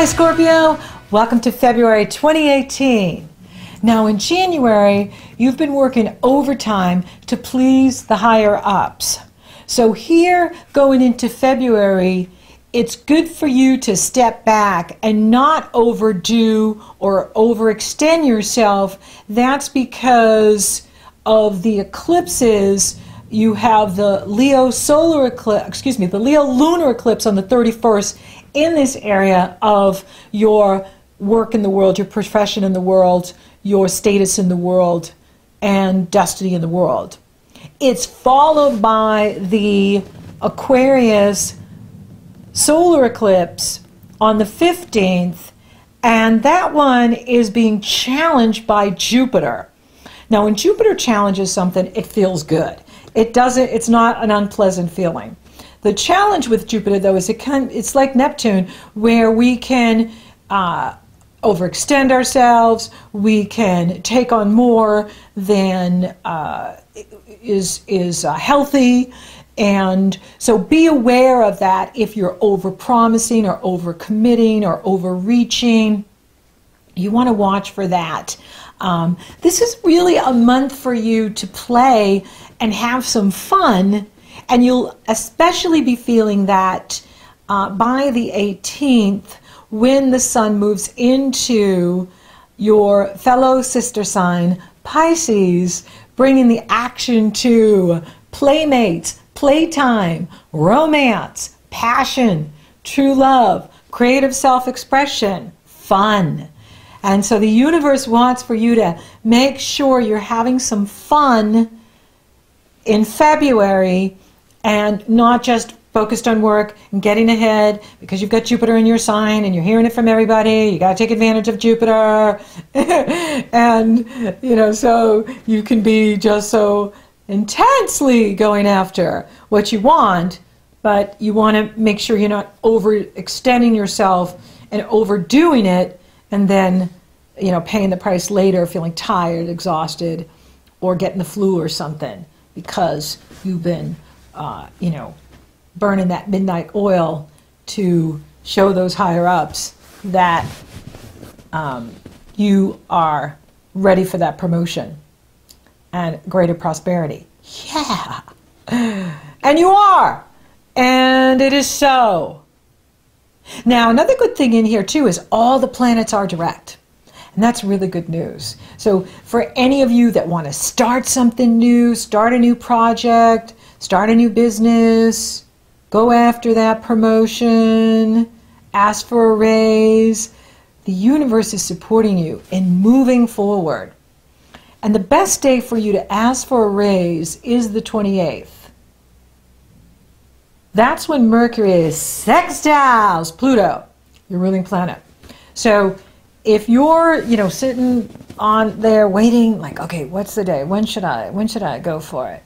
Hi Scorpio, welcome to February 2018. Now in January, you've been working overtime to please the higher ups. So here, going into February, it's good for you to step back and not overdo or overextend yourself. That's because of the eclipses. You have the Leo solar eclipse, the Leo lunar eclipse on the 31st in this area of your work in the world, your profession in the world, your status in the world, and destiny in the world. It's followed by the Aquarius solar eclipse on the 15th, and that one is being challenged by Jupiter. Now, when Jupiter challenges something, it feels good. It's not an unpleasant feeling. The challenge with Jupiter, though, is it's like Neptune, where we can overextend ourselves, we can take on more than is healthy, and so be aware of that if you're over-promising or over-committing or overreaching. You want to watch for that. This is really a month for you to play and have some fun, and you'll especially be feeling that by the 18th, when the sun moves into your fellow sister sign, Pisces, bringing the action to playmates, playtime, romance, passion, true love, creative self-expression, fun. And so the universe wants for you to make sure you're having some fun in February and not just focused on work and getting ahead because you've got Jupiter in your sign and you're hearing it from everybody. You got to take advantage of Jupiter. And, you know, so you can be just so intensely going after what you want, but you want to make sure you're not overextending yourself and overdoing it and then, you know, paying the price later, feeling tired, exhausted, or getting the flu or something because you've been, you know, burning that midnight oil to show those higher ups that you are ready for that promotion and greater prosperity. Yeah, and you are, and it is so. Now, another good thing in here too is all the planets are direct. And that's really good news. So for any of you that want to start something new, start a new project, start a new business, go after that promotion, ask for a raise, the universe is supporting you in moving forward. And the best day for you to ask for a raise is the 28th. That's when Mercury is sextiles Pluto, your ruling planet. So if you're, you know, sitting on there waiting, like, okay, what's the day? When should I go for it?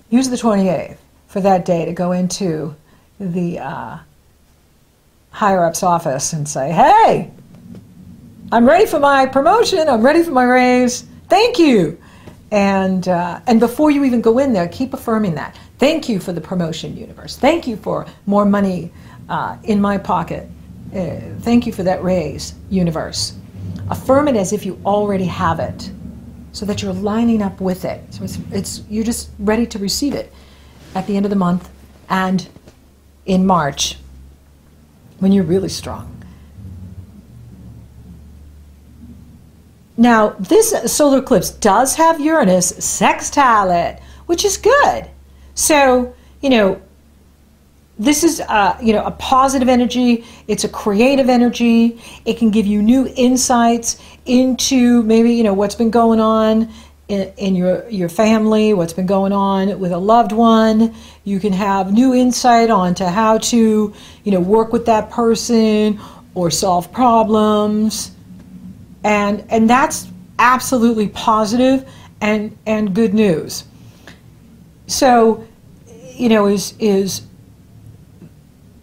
Use the 28th for that day to go into the higher-ups office and say, hey, I'm ready for my promotion. I'm ready for my raise. Thank you. And before you even go in there, keep affirming that. Thank you for the promotion, universe. Thank you for more money in my pocket. Thank you for that raise, universe. Affirm it as if you already have it, so that you're lining up with it. So you're just ready to receive it at the end of the month and in March when you're really strong. Now, this solar eclipse does have Uranus sextile it, which is good. So, you know, this is, you know, a positive energy. It's a creative energy. It can give you new insights into maybe, you know, what's been going on in your family, what's been going on with a loved one. You can have new insight onto how to, you know, work with that person or solve problems. And that's absolutely positive and good news. So, you know,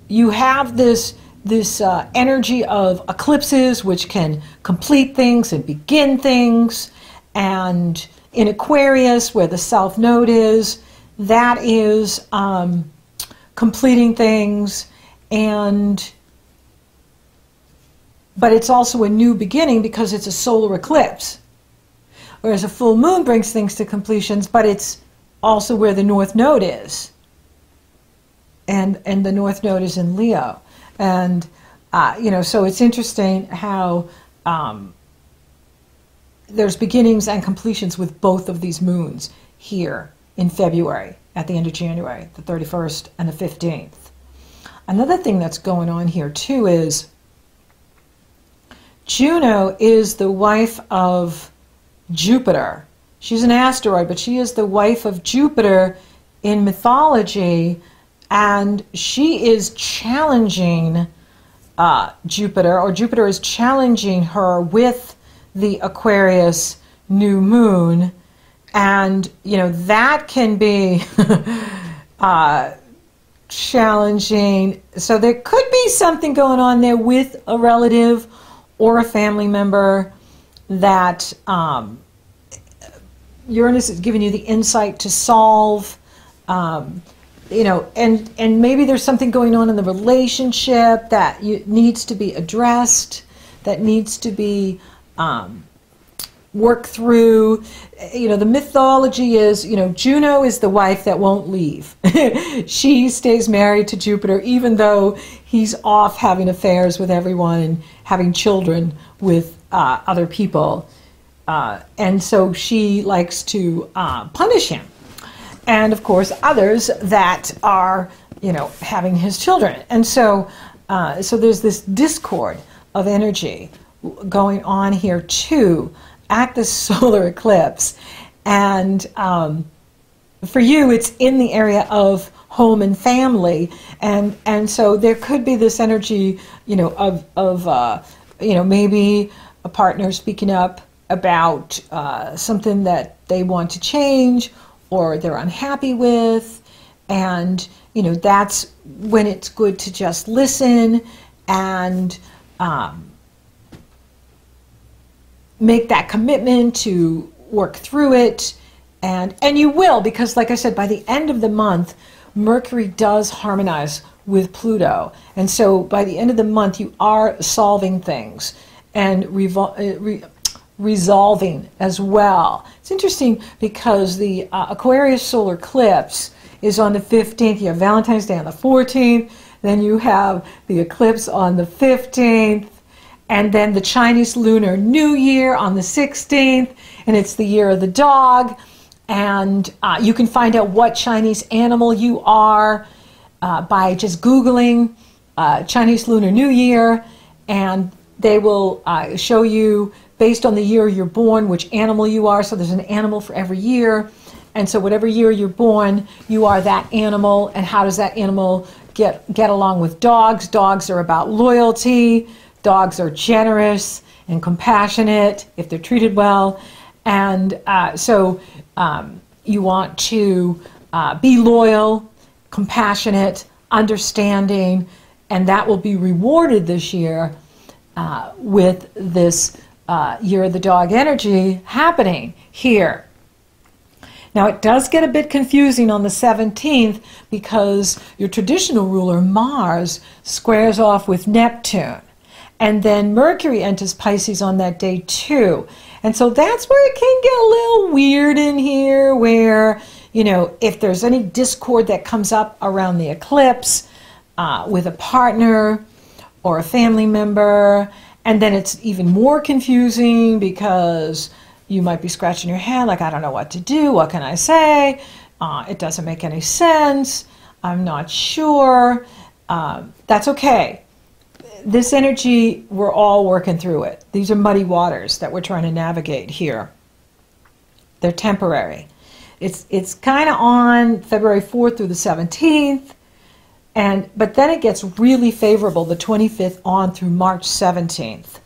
you have this energy of eclipses which can complete things and begin things, and in Aquarius where the South Node is, that is completing things and but it's also a new beginning because it's a solar eclipse. Whereas a full moon brings things to completions, but it's also where the North Node is. And the North Node is in Leo. And, you know, so it's interesting how there's beginnings and completions with both of these moons here in February, at the end of January, the 31st and the 15th. Another thing that's going on here too is Juno is the wife of Jupiter. She's an asteroid, but she is the wife of Jupiter in mythology, and she is challenging Jupiter, or Jupiter is challenging her with the Aquarius new moon. And, you know, that can be challenging. So there could be something going on there with a relative or a family member that Uranus is giving you the insight to solve. You know, and maybe there's something going on in the relationship that needs to be addressed, that needs to be worked through. You know, the mythology is, you know, Juno is the wife that won't leave. She stays married to Jupiter even though he's off having affairs with everyone and having children with other people. And so she likes to punish him. And of course others that are, you know, having his children. And so so there's this discord of energy going on here too at this solar eclipse. And for you it's in the area of home and family, and so there could be this energy, you know, of you know, maybe a partner speaking up about something that they want to change or they're unhappy with, and you know, that's when it's good to just listen and make that commitment to work through it, and you will, because like I said, by the end of the month Mercury does harmonize with Pluto, and so by the end of the month you are solving things and resolving as well. It's interesting because the Aquarius solar eclipse is on the 15th. You have Valentine's Day on the 14th, then you have the eclipse on the 15th, and then the Chinese Lunar New Year on the 16th, and it's the year of the dog. And you can find out what Chinese animal you are by just Googling Chinese Lunar New Year, and they will show you, based on the year you're born, which animal you are. So there's an animal for every year. And so whatever year you're born, you are that animal. And how does that animal get along with dogs? Dogs are about loyalty. Dogs are generous and compassionate if they're treated well. And so you want to be loyal, compassionate, understanding, and that will be rewarded this year with this year of the dog energy happening here. Now it does get a bit confusing on the 17th because your traditional ruler Mars squares off with Neptune, and then Mercury enters Pisces on that day too. And so that's where it can get a little weird in here, where, you know, if there's any discord that comes up around the eclipse with a partner or a family member, and then it's even more confusing because you might be scratching your head like, I don't know what to do, what can I say? It doesn't make any sense, I'm not sure. That's okay. This energy, we're all working through it. These are muddy waters that we're trying to navigate here. They're temporary. It's kind of on February 4th through the 17th, but then it gets really favorable the 25th on through March 17th.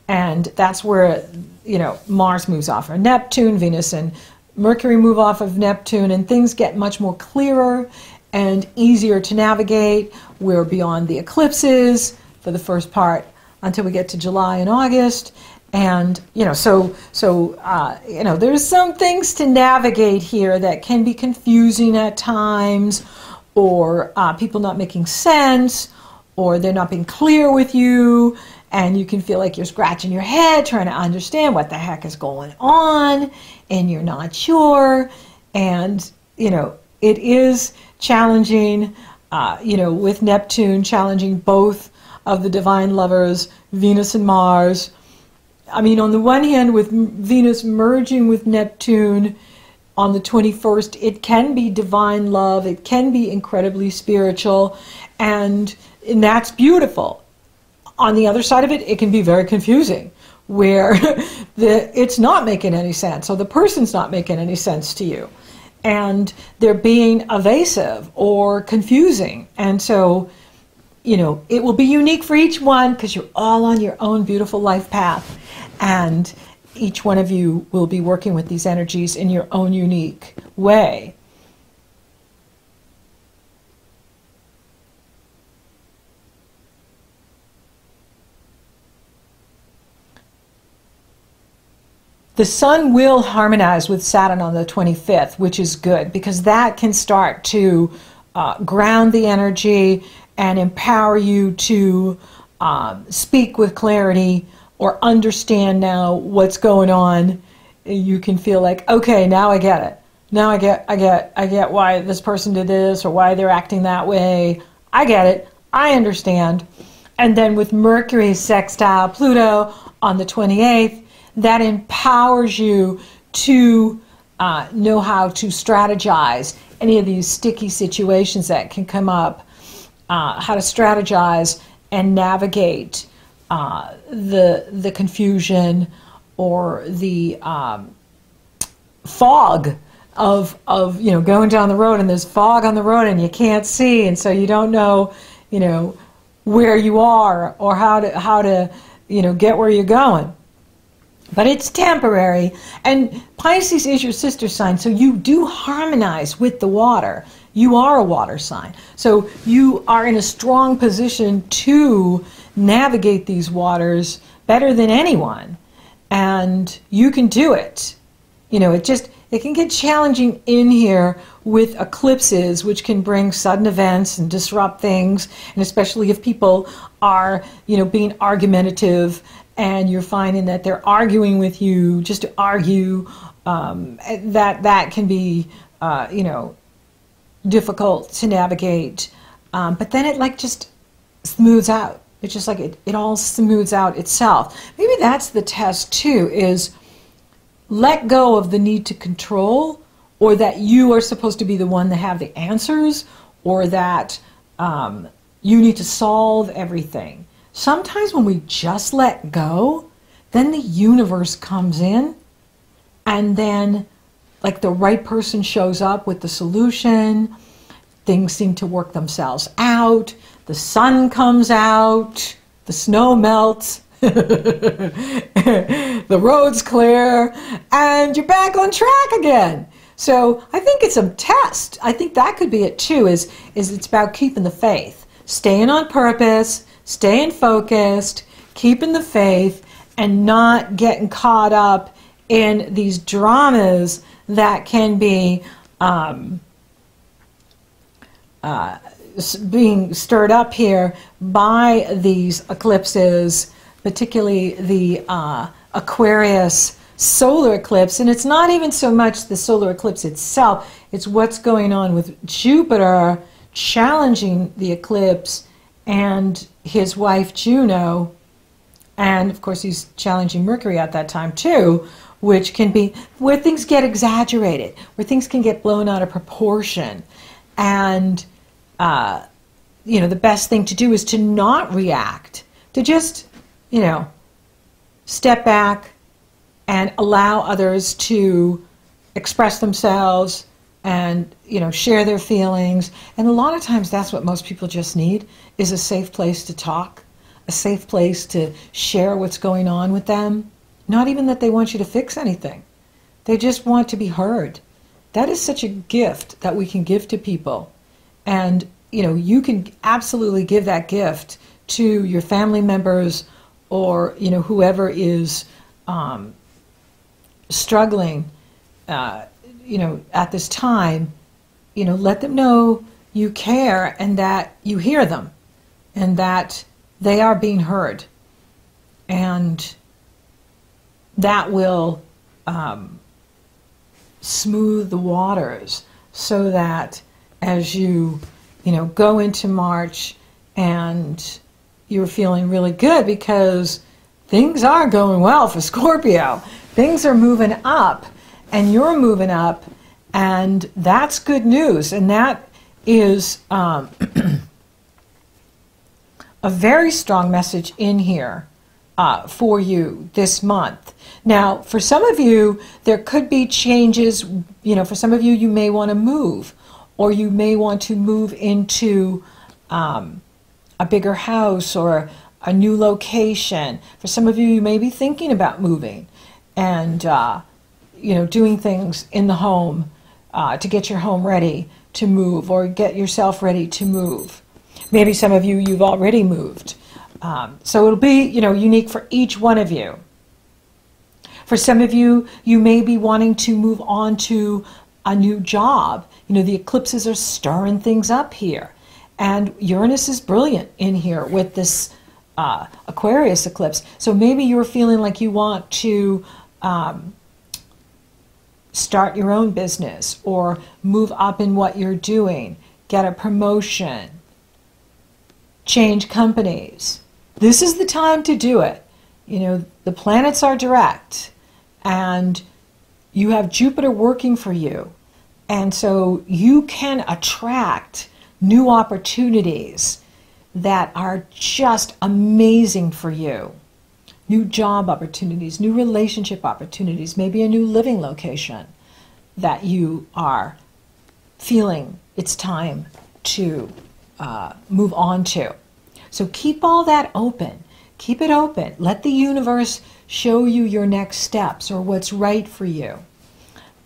And that's where, you know, Mars moves off of Neptune, Venus and Mercury move off of Neptune, and things get much more clearer and easier to navigate. We're beyond the eclipses for the first part until we get to July and August. And, you know, you know, there's some things to navigate here that can be confusing at times, or people not making sense, or they're not being clear with you. and you can feel like you're scratching your head trying to understand what the heck is going on, and you're not sure. And, you know, it is challenging, you know, with Neptune challenging both of the divine lovers, Venus and Mars. I mean, on the one hand, with Venus merging with Neptune on the 21st, it can be divine love, it can be incredibly spiritual, and that's beautiful. On the other side of it, it can be very confusing, where it's not making any sense, or the person's not making any sense to you, and they're being evasive or confusing. And so, you know, it will be unique for each one, because you're all on your own beautiful life path, and each one of you will be working with these energies in your own unique way. The sun will harmonize with Saturn on the 25th, which is good, because that can start to ground the energy and empower you to speak with clarity, or understand now what's going on. You can feel like, okay, now I get it. Now I get why this person did this, or why they're acting that way. I get it. I understand. And then with Mercury sextile Pluto on the 28th, that empowers you to know how to strategize any of these sticky situations that can come up, how to strategize and navigate the confusion or the fog of you know, going down the road, and there's fog on the road and you can't see, and so you don't know, you know, where you are or how to you know, get where you're going. But it's temporary, and Pisces is your sister sign, so you do harmonize with the water. You are a water sign, so you are in a strong position to navigate these waters better than anyone, and you can do it. You know, it can get challenging in here with eclipses, which can bring sudden events and disrupt things, and especially if people are, you know, being argumentative, and you're finding that they're arguing with you just to argue, that can be, you know, difficult to navigate. But then it like just smooths out. It's just like it all smooths out itself. Maybe that's the test too, is let go of the need to control, or that you are supposed to be the one that have the answers, or that you need to solve everything. Sometimes when we just let go, then the universe comes in, and then like the right person shows up with the solution. Things seem to work themselves out. The sun comes out, the snow melts, the road's clear, and you're back on track again. So I think it's a test. I think that could be it too, is it's about keeping the faith, staying on purpose, staying focused, keeping the faith, and not getting caught up in these dramas that can be being stirred up here by these eclipses, particularly the Aquarius solar eclipse. And it's not even so much the solar eclipse itself, it's what's going on with Jupiter challenging the eclipse and his wife Juno, and of course he's challenging Mercury at that time too, which can be where things get exaggerated, where things can get blown out of proportion. And you know, the best thing to do is to not react, to just, you know, step back and allow others to express themselves and, you know, share their feelings. And a lot of times that's what most people just need, is a safe place to talk, a safe place to share what's going on with them. Not even that they want you to fix anything. They just want to be heard. That is such a gift that we can give to people. And, you know, you can absolutely give that gift to your family members, or, you know, whoever is struggling, you know, at this time. You know, let them know you care, and that you hear them, and that they are being heard. And that will smooth the waters so that as you go into March and you're feeling really good, because things are going well for Scorpio. Things are moving up and you're moving up, and that's good news. And that is a very strong message in here for you this month. Now, for some of you, there could be changes. For some of you, you may want to move, or you may want to move into a bigger house or a new location. For some of you, you may be thinking about moving and doing things in the home to get your home ready to move, or get yourself ready to move. Maybe some of you, you've already moved. So it'll be unique for each one of you. For some of you, you may be wanting to move on to a new job. The eclipses are stirring things up here. And Uranus is brilliant in here with this Aquarius eclipse. So maybe you're feeling like you want to start your own business, or move up in what you're doing, get a promotion, change companies. This is the time to do it. The planets are direct, and you have Jupiter working for you. And so you can attract new opportunities that are just amazing for you. New job opportunities, new relationship opportunities, maybe a new living location that you are feeling it's time to move on to. So keep all that open. Keep it open. Let the universe show you your next steps, or what's right for you.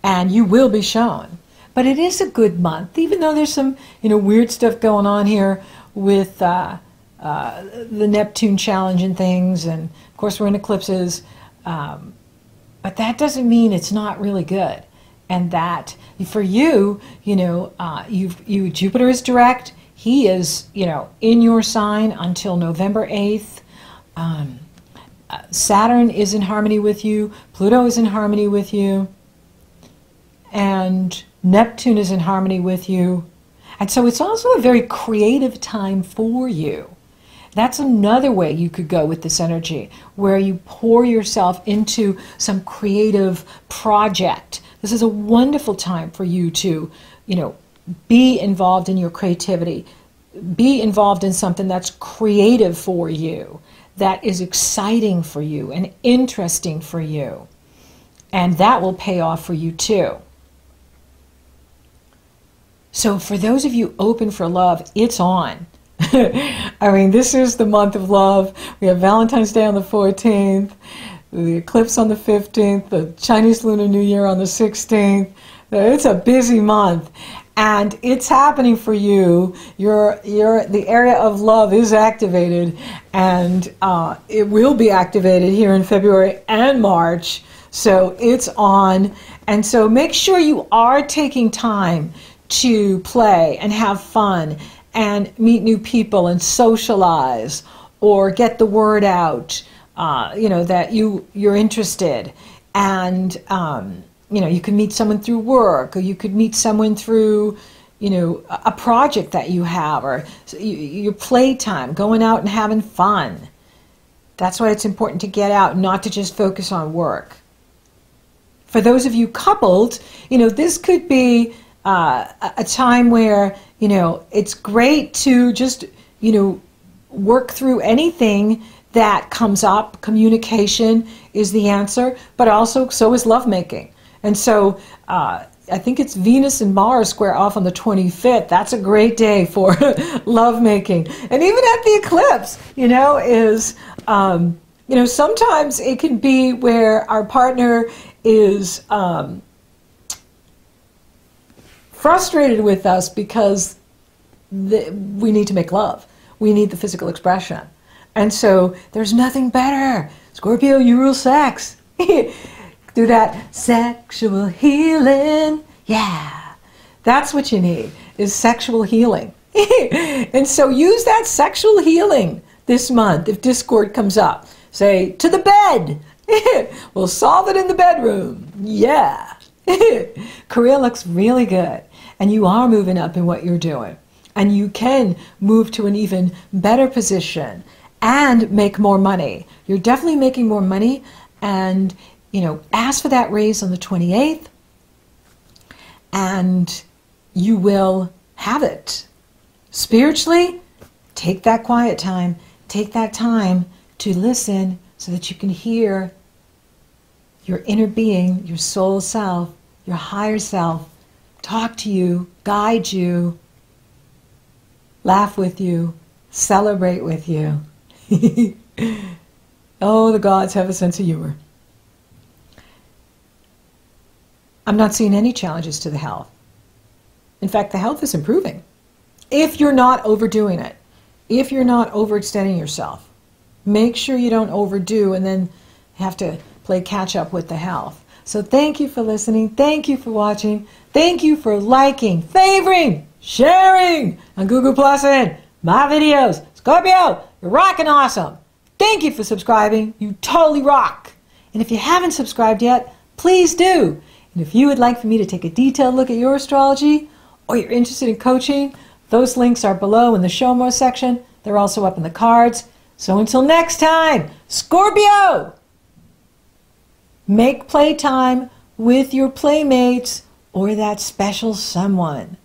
And you will be shown. But it is a good month, even though there's some weird stuff going on here with the Neptune challenge and things. And of course we're in eclipses. But that doesn't mean it's not really good. And that for you, Jupiter is direct. He is, in your sign until November 8th. Saturn is in harmony with you. Pluto is in harmony with you. And Neptune is in harmony with you. And so it's also a very creative time for you. That's another way you could go with this energy, where you pour yourself into some creative project. This is a wonderful time for you to, be involved in your creativity. Be involved in something that's creative for you, that is exciting for you and interesting for you. And that will pay off for you too. So for those of you open for love, it's on. I mean, this is the month of love. We have Valentine's Day on the 14th, the eclipse on the 15th, the Chinese Lunar New Year on the 16th. It's a busy month. And it's happening for you. The area of love is activated, and it will be activated here in February and March. So it's on. And so make sure you are taking time to play and have fun and meet new people and socialize, or get the word out, that you're interested. And you can meet someone through work, or you could meet someone through, a project that you have, or your playtime, going out and having fun. That's why it's important to get out, not to just focus on work. For those of you coupled, this could be a time where, it's great to just, work through anything that comes up. Communication is the answer, but also so is lovemaking. And so I think it's Venus and Mars square off on the 25th. That's a great day for lovemaking. And even at the eclipse, sometimes it can be where our partner is frustrated with us because we need to make love. We need the physical expression. And so there's nothing better. Scorpio, you rule sex. Do that sexual healing. Yeah. That's what you need, is sexual healing. And so use that sexual healing this month if discord comes up. Say, to the bed. We'll solve it in the bedroom. Yeah. Career looks really good. And you are moving up in what you're doing. And you can move to an even better position and make more money. You're definitely making more money. And, ask for that raise on the 28th. And you will have it. Spiritually, take that quiet time. Take that time to listen so that you can hear your inner being, your soul self, your higher self, talk to you, guide you, laugh with you, celebrate with you. Oh, the gods have a sense of humor. I'm not seeing any challenges to the health. In fact, the health is improving. If you're not overdoing it, if you're not overextending yourself, make sure you don't overdo and then have to play catch up with the health. So thank you for listening. Thank you for watching. Thank you for liking, favoring, sharing on Google Plus and my videos. Scorpio, you're rocking awesome. Thank you for subscribing. You totally rock. And if you haven't subscribed yet, please do. And if you would like for me to take a detailed look at your astrology or you're interested in coaching, those links are below in the Show More section. They're also up in the cards. So until next time, Scorpio, make playtime with your playmates or that special someone.